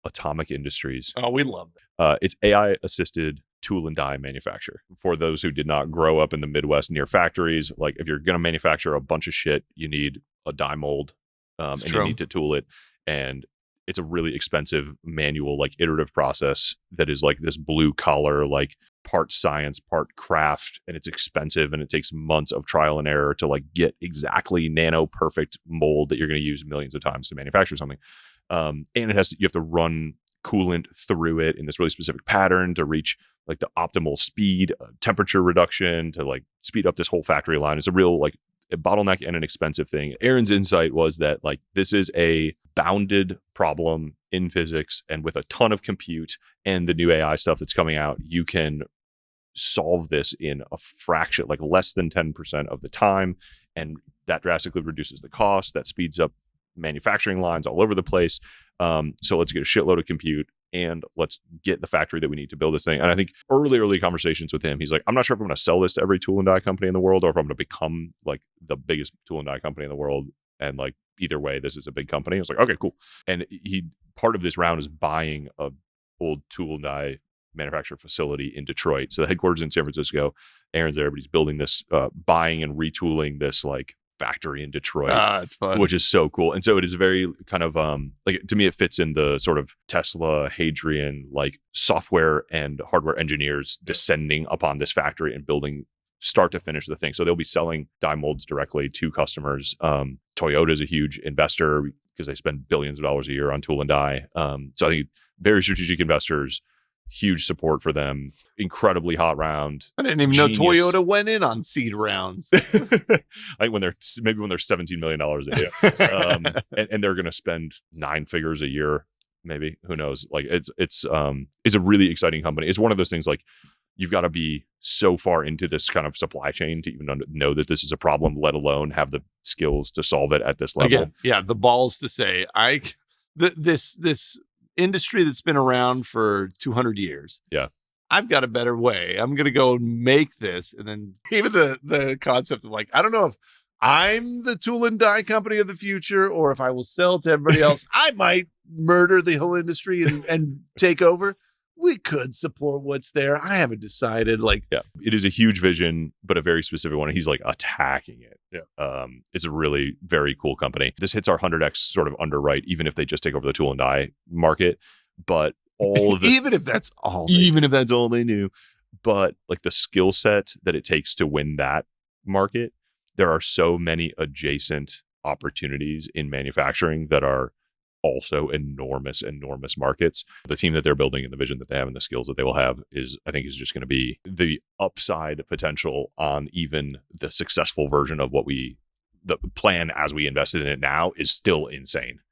Atomic Industries. Oh, we love that. It's AI assisted tool and die manufacture. For those who did not grow up in the Midwest near factories, like if you're going to manufacture a bunch of shit, you need a die mold, and you need to tool it. And it's a really expensive manual, like iterative process that is like this blue collar, like part science, part craft, and it's expensive and it takes months of trial and error to like get exactly nano perfect mold that you're going to use millions of times to manufacture something. And you have to run coolant through it in this really specific pattern to reach like the optimal speed, temperature reduction to like speed up this whole factory line. It's a real like a bottleneck and an expensive thing. Aaron's insight was that like this is a bounded problem in physics, and with a ton of compute and the new AI stuff that's coming out, you can solve this in a fraction, like less than 10% of the time. And that drastically reduces the cost. That speeds up manufacturing lines all over the place. So let's get a shitload of compute and let's get the factory that we need to build this thing. And I think early conversations with him, he's like, I'm not sure if I'm going to sell this to every tool and die company in the world or if I'm going to become like the biggest tool and die company in the world. And like either way, this is a big company. I was like, okay, cool. And part of this round is buying a old tool and die manufacturer facility in Detroit. So the headquarters in San Francisco. Aaron's there, but he's building this, buying and retooling this like factory in Detroit. It's fun. Which is so cool. And so it is very kind of like, to me, it fits in the sort of Tesla, Hadrian, like software and hardware engineers descending upon this factory and building start to finish the thing. So they'll be selling die molds directly to customers. Toyota is a huge investor because they spend billions of dollars a year on tool and die. So I think very strategic investors, huge support for them. Incredibly hot round. I didn't even know Toyota went in on seed rounds. I think when they're $17 million a year, and they're going to spend 9 figures a year, maybe, who knows? Like it's a really exciting company. It's one of those things like you've got to be so far into this kind of supply chain to even know that this is a problem, let alone have the skills to solve it at this level. Again, yeah, the balls to say this industry that's been around for 200 years. Yeah. I've got a better way. I'm going to go and make this. And then even the concept of like, I don't know if I'm the tool and die company of the future or if I will sell to everybody else. I might murder the whole industry and take over. We could support what's there. I haven't decided. Like, yeah, it is a huge vision, but a very specific one. He's like attacking it. Yeah. It's a really very cool company. This hits our 100x sort of underwrite, even if they just take over the tool and die market. But all of the, even if that's all they knew, but like the skill set that it takes to win that market, there are so many adjacent opportunities in manufacturing that are also enormous markets. The team that they're building and the vision that they have and the skills that they will have I think is just going to be the upside potential on even the successful version of the plan as we invested in it now is still insane.